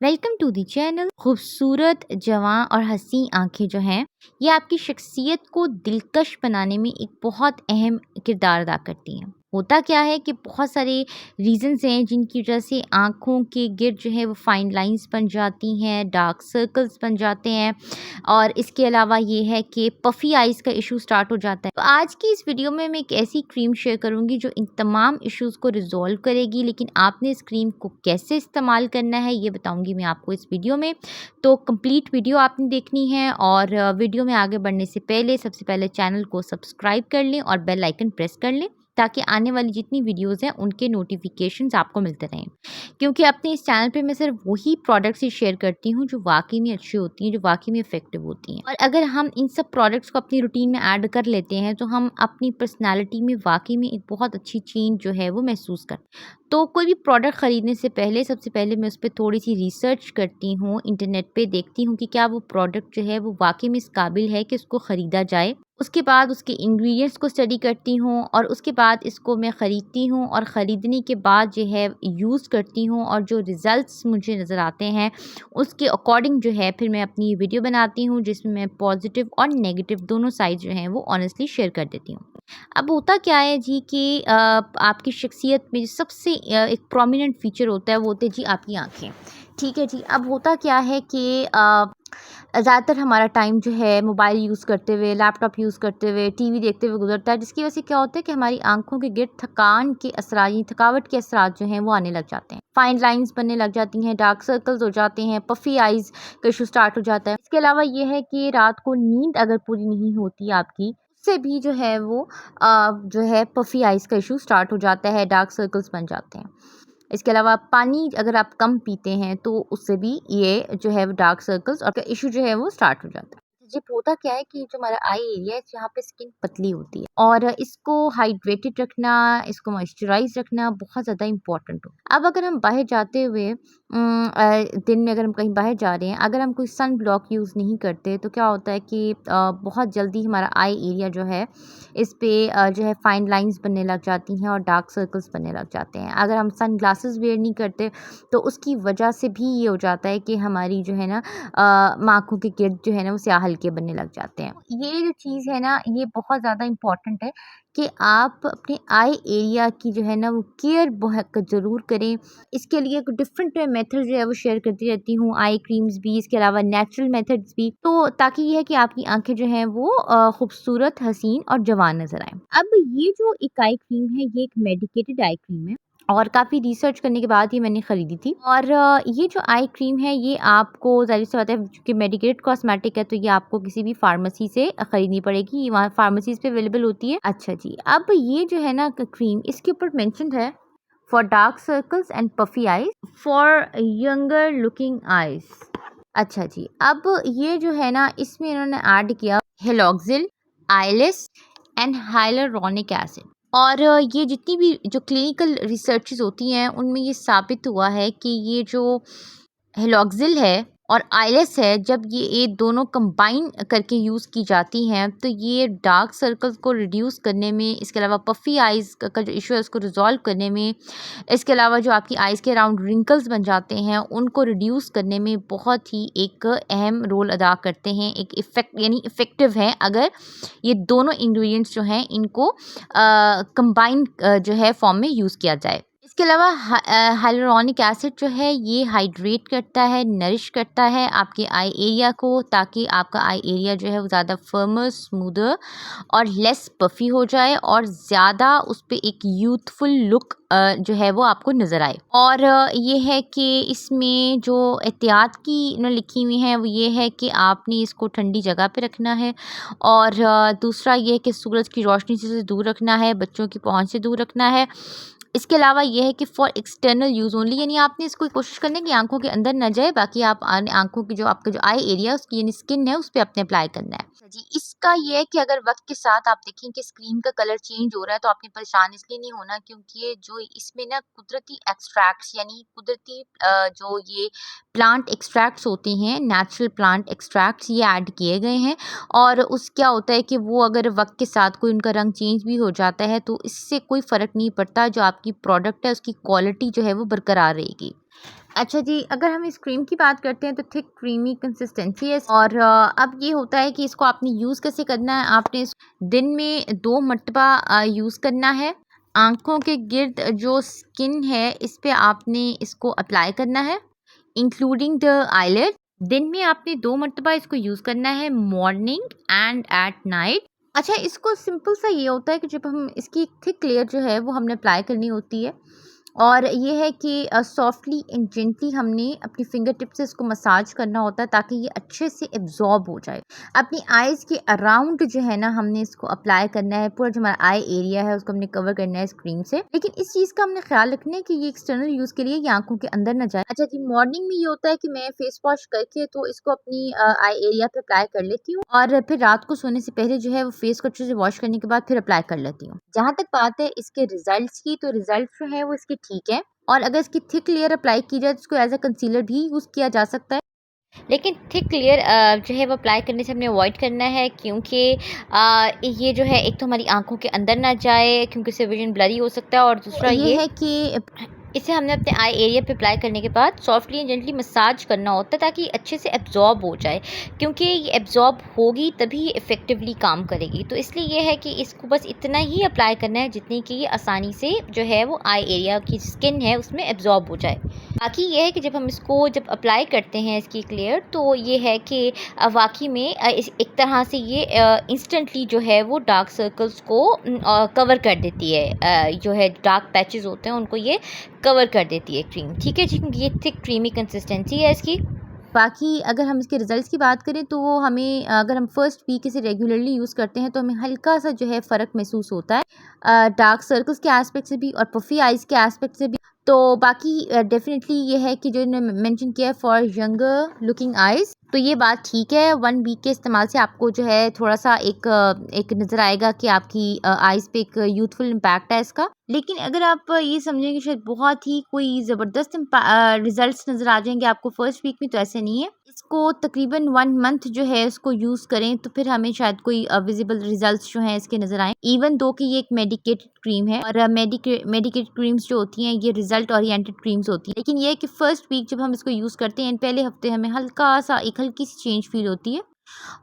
Welcome to the channel. खूबसूरत, जवां और हसी आंखें जो हैं, ये आपकी शख्सियत को दिलकश बनाने में एक बहुत अहम किरदार अदा करती हैं। होता क्या है कि बहुत सारे रीजंस हैं जिनकी वजह से आंखों के गिर्द जो है वो फाइन लाइंस बन जाती हैं, डार्क सर्कल्स बन जाते हैं और इसके अलावा ये है कि पफ़ी आइज़ का इशू स्टार्ट हो जाता है। तो आज की इस वीडियो में मैं एक ऐसी क्रीम शेयर करूंगी जो इन तमाम इश्यूज़ को रिजॉल्व करेगी, लेकिन आपने इस क्रीम को कैसे इस्तेमाल करना है ये बताऊंगी मैं आपको इस वीडियो में। तो कंप्लीट वीडियो आपने देखनी है और वीडियो में आगे बढ़ने से पहले सबसे पहले चैनल को सब्सक्राइब कर लें और बेल आइकन प्रेस कर लें ताकि आने वाली जितनी वीडियोज़ हैं उनके नोटिफिकेशंस आपको मिलते रहें, क्योंकि अपने इस चैनल पे मैं सिर्फ वही प्रोडक्ट्स ही शेयर करती हूँ जो वाकई में अच्छी होती हैं, जो वाकई में इफ़ेक्टिव होती हैं। और अगर हम इन सब प्रोडक्ट्स को अपनी रूटीन में ऐड कर लेते हैं तो हम अपनी पर्सनैलिटी में वाकई में एक बहुत अच्छी चेंज जो है वो महसूस करते हैं। तो कोई भी प्रोडक्ट ख़रीदने से पहले सबसे पहले मैं उस पर थोड़ी सी रिसर्च करती हूँ, इंटरनेट पे देखती हूँ कि क्या वो प्रोडक्ट जो है वो वाकई में इस काबिल है कि उसको ख़रीदा जाए। उसके बाद उसके इंग्रेडिएंट्स को स्टडी करती हूँ और उसके बाद इसको मैं ख़रीदती हूँ और ख़रीदने के बाद जो है यूज़ करती हूँ और जो रिज़ल्ट्स मुझे नज़र आते हैं उसके अकॉर्डिंग जो है फिर मैं अपनी वीडियो बनाती हूँ जिसमें मैं पॉजिटिव और नेगेटिव दोनों साइड जो हैं वो ऑनेस्टली शेयर कर देती हूँ। अब होता क्या है जी कि आपकी शख्सियत में जो सबसे एक प्रोमिनेंट फ़ीचर होता है वो होते हैं जी आपकी आँखें। ठीक है जी। अब होता क्या है कि ज़्यादातर हमारा टाइम जो है मोबाइल यूज़ करते हुए, लैपटॉप यूज़ करते हुए, टीवी देखते हुए गुज़रता है, जिसकी वजह से क्या होता है कि हमारी आँखों के गिर्द थकान के असरात यानी थकावट के असरात जो हैं वो आने लग जाते हैं। फाइन लाइन्स बनने लग जाती हैं, डार्क सर्कल्स हो जाते हैं, पफ़ी आइज़ का इशू स्टार्ट हो जाता है। इसके अलावा ये है कि रात को नींद अगर पूरी नहीं होती आपकी, उससे भी जो है वो जो है पफ़ी आइज़ का इशू स्टार्ट हो जाता है, डार्क सर्कल्स बन जाते हैं। इसके अलावा पानी अगर आप कम पीते हैं तो उससे भी ये जो है वो डार्क सर्कल्स और इशू जो है वो स्टार्ट हो जाता है। जी, होता क्या है कि जो हमारा आई एरिया है यहाँ पे स्किन पतली होती है और इसको हाइड्रेटेड रखना, इसको मॉइस्चराइज रखना बहुत ज़्यादा इंपॉर्टेंट हो। अब अगर हम बाहर जाते हुए दिन में अगर हम कहीं बाहर जा रहे हैं, अगर हम कोई सन ब्लॉक यूज़ नहीं करते तो क्या होता है कि बहुत जल्दी हमारा आई एरिया जो है इस पे जो है फाइन लाइंस बनने लग जाती हैं और डार्क सर्कल्स बनने लग जाते हैं। अगर हम सन ग्लासेस वेयर नहीं करते तो उसकी वजह से भी ये हो जाता है कि हमारी जो है ना आँखों के गिर्द जो है ना वो स्याह हल्के बनने लग जाते हैं। ये जो चीज़ है ना ये बहुत ज़्यादा इम्पोर्टेंट है कि आप अपने आई एरिया की जो है ना वो केयर बहुत ज़रूर करें। इसके लिए डिफरेंट मेथड जो है वो शेयर करती रहती हूँ, आई क्रीम्स भी, इसके अलावा नेचुरल मेथड्स भी, तो ताकि ये है कि आपकी आंखें जो हैं वो खूबसूरत, हसीन और जवान नज़र आएँ। अब ये जो एक आई क्रीम है ये एक मेडिकेटेड आई क्रीम है और काफ़ी रिसर्च करने के बाद ही मैंने ख़रीदी थी। और ये जो आई क्रीम है ये आपको ज़ाहिर-सी बात है चूँकि मेडिकेटेड कॉस्मेटिक है तो ये आपको किसी भी फार्मेसी से ख़रीदनी पड़ेगी, ये वहाँ फार्मेसीज़ पे अवेलेबल होती है। अच्छा जी, अब ये जो है ना क्रीम इसके ऊपर मेंशन्ड है for dark circles and puffy eyes, for younger looking eyes. अच्छा जी, अब ये जो है ना इसमें इन्होंने ऐड किया हेलोक्सिल, आइलेस एंड हाइलुरोनिक एसिड। और ये जितनी भी जो क्लिनिकल रिसर्चेज़ होती हैं उनमें ये साबित हुआ है कि ये जो हेलोक्सिल है और आइलेस है, जब ये दोनों कंबाइन करके यूज़ की जाती हैं तो ये डार्क सर्कल्स को रिड्यूस करने में, इसके अलावा पफ़ी आइज़ का जो इशू है उसको रिज़ॉल्व करने में, इसके अलावा जो आपकी आइज़ के अराउंड रिंकल्स बन जाते हैं उनको रिड्यूस करने में बहुत ही एक अहम रोल अदा करते हैं। एक इफ़ेक्ट यानी इफ़ेक्टिव हैं अगर ये दोनों इंग्रेडिएंट्स जो हैं इनको कंबाइन जो है फॉर्म में यूज़ किया जाए। इसके अलावा हाइलुरोनिक एसिड जो है ये हाइड्रेट करता है, नरिश करता है आपके आई एरिया को, ताकि आपका आई एरिया जो है वो ज़्यादा फर्मर, स्मूदर और लेस पफ़ी हो जाए और ज़्यादा उस पे एक यूथफुल लुक जो है वो आपको नज़र आए। और ये है कि इसमें जो एहतियात की न लिखी हुई हैं वो ये है कि आपने इसको ठंडी जगह पे रखना है और दूसरा ये है कि सूरज की रोशनी से दूर रखना है, बच्चों की पहुँच से दूर रखना है। इसके अलावा ये है कि फॉर एक्सटर्नल यूज़ ओनली, यानी आपने इसको कोशिश करनी है कि आँखों के अंदर ना जाए, बाकी आप आँखों की जो आपका जो आई एरिया उसकी यानी स्किन है उस पे आपने अप्लाई करना है। जी, इसका ये है कि अगर वक्त के साथ आप देखें कि स्क्रीन का कलर चेंज हो रहा है तो आपने परेशान इसलिए नहीं होना, क्योंकि ये जो इसमें ना कुदरती एक्सट्रैक्ट्स यानी कुदरती जो ये प्लांट एक्सट्रैक्ट्स होते हैं, नेचुरल प्लांट एक्सट्रैक्ट्स ये ऐड किए गए हैं। और उस क्या होता है कि वो अगर वक्त के साथ कोई उनका रंग चेंज भी हो जाता है तो इससे कोई फ़र्क नहीं पड़ता, जो आपकी प्रोडक्ट है उसकी क्वालिटी जो है वो बरकरार रहेगी। अच्छा जी, अगर हम इस क्रीम की बात करते हैं तो थिक क्रीमी कंसिस्टेंसी है और अब ये होता है कि इसको आपने यूज़ कैसे करना है। आपने दिन में 2 मरतबा यूज़ करना है। आँखों के गिर्द जो स्किन है इस पे आपने इसको अप्लाई करना है, इंक्लूडिंग द आईलिड। दिन में आपने 2 मरतबा इसको यूज़ करना है, मॉर्निंग एंड एट नाइट। अच्छा, इसको सिंपल सा ये होता है कि जब हम इसकी थिक लेयर जो है वो हमने अप्लाई करनी होती है और ये है कि सॉफ्टली एंड जेंटली हमने अपनी फिंगर टिप से इसको मसाज करना होता है ताकि ये अच्छे से एब्जॉर्ब हो जाए। अपनी आईज़ के अराउंड जो है ना हमने इसको अप्लाई करना है, पूरा जो हमारा आई एरिया है उसको हमने कवर करना है इस क्रीम से। लेकिन इस चीज़ का हमने ख्याल रखना है कि ये एक्सटर्नल यूज़ के लिए ये आंखों के अंदर ना जाए। अच्छा जी, मॉर्निंग में ये होता है कि मैं फेस वॉश करके तो इसको अपनी आई एरिया पे अप्लाई कर लेती हूँ और फिर रात को सोने से पहले जो है वो फेस को अच्छे से वॉश करने के बाद फिर अप्लाई कर लेती हूँ। जहाँ तक बात है इसके रिजल्ट्स की, तो रिजल्ट जो है वो इसके ठीक है और अगर इसकी थिक लेयर अप्लाई की जाए तो इसको एज अ कंसीलर भी यूज़ किया जा सकता है। लेकिन थिक लेयर जो है वो अप्लाई करने से हमने अवॉइड करना है क्योंकि ये जो है एक तो हमारी आंखों के अंदर ना जाए क्योंकि इससे विजन ब्लरी हो सकता है और दूसरा ये है कि इसे हमने अपने आई एरिया पे अप्लाई करने के बाद सॉफ्टली एंड जेंटली मसाज करना होता है ताकि अच्छे से एब्जॉर्ब हो जाए, क्योंकि ये एब्जॉर्ब होगी तभी ये इफ़ेक्टिवली काम करेगी। तो इसलिए ये है कि इसको बस इतना ही अप्लाई करना है जितनी कि ये आसानी से जो है वो आई एरिया की स्किन है उसमें एब्जॉर्ब हो जाए। बाकी ये है कि जब हम इसको जब अप्लाई करते हैं इसकी क्लियर, तो ये है कि वाकई में एक तरह से ये इंस्टेंटली जो है वो डार्क सर्कल्स को कवर कर देती है। जो है डार्क पैचेस होते हैं उनको ये कवर कर देती है क्रीम। ठीक है जी, क्योंकि ये थिक क्रीमी कंसिस्टेंसी है इसकी। बाकी अगर हम इसके रिज़ल्ट्स की बात करें तो वो हमें अगर हम फर्स्ट वीक इसे रेगुलरली यूज़ करते हैं तो हमें हल्का सा जो है फ़र्क महसूस होता है डार्क सर्कल्स के एस्पेक्ट से भी और पफ़ी आइज़ के एस्पेक्ट से भी। तो बाकी डेफ़िनेटली ये है कि जो इन्होंने मेंशन किया है फॉर यंगर लुकिंग आइज़, तो ये बात ठीक है। 1 वीक के इस्तेमाल से आपको जो है थोड़ा-सा एक नज़र आएगा कि आपकी आइज़ पे एक यूथफुल इम्पैक्ट है इसका। लेकिन अगर आप ये समझें कि शायद बहुत ही कोई ज़बरदस्त रिज़ल्ट्स नज़र आ जाएँगे आपको फर्स्ट वीक में, तो ऐसे नहीं है। इसको तकरीबन 1 मंथ जो है इसको यूज़ करें तो फिर हमें शायद कोई विज़िबल रिज़ल्ट्स जो हैं इसके नज़र आएँ। इवन दो कि ये एक मेडिकेटेड क्रीम है और मेडिकेटेड क्रीम्स जो होती हैं ये रिज़ल्ट ओरिएंटेड क्रीम्स होती हैं। लेकिन ये है कि फर्स्ट वीक जब हम इसको यूज़ करते हैं पहले हफ़्ते हमें हल्का-सा एक हल्की-सी चेंज फ़ील होती है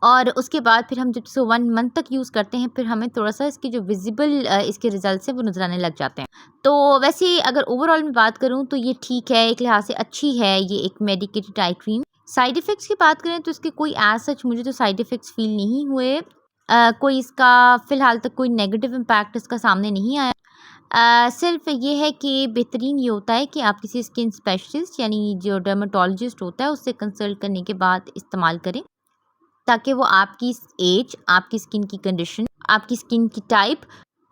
और उसके बाद फिर हम जब इसको 1 मंथ तक यूज़ करते हैं फिर हमें थोड़ा-सा इसके जो विज़िबल इसके रिज़ल्ट्स हैं वो नज़र आने लग जाते हैं। तो वैसे अगर ओवरऑल मैं बात करूँ तो ये ठीक है, एक लिहाज़ से अच्छी है ये एक medicated eye cream. Side effects की बात करें तो इसके कोई एज़ सच मुझे तो साइड इफ़ेक्ट्स फ़ील नहीं हुए। कोई इसका फ़िलहाल तक कोई नेगेटिव इम्पैक्ट इसका सामने नहीं आया। सिर्फ़ ये है कि बेहतरीन ये होता है कि आप किसी स्किन स्पेशलिस्ट यानी जो डर्मेटोलॉजिस्ट होता है उससे कंसल्ट करने के बाद इस्तेमाल करें, ताकि वो आपकी एज, आपकी स्किन की कंडीशन, आपकी स्किन की टाइप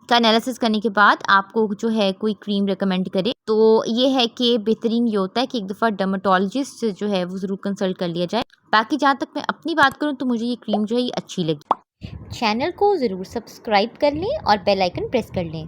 का एनालिसिस करने के बाद आपको जो है कोई क्रीम रिकमेंड करे। तो ये है कि बेहतरीन ये होता है कि एक दफ़ा डर्मेटोलॉजिस्ट से जो है वो ज़रूर कंसल्ट कर लिया जाए। बाकी जहाँ तक मैं अपनी बात करूँ तो मुझे ये क्रीम जो है ये अच्छी लगी। चैनल को ज़रूर सब्सक्राइब कर लें और बेल आइकन प्रेस कर लें।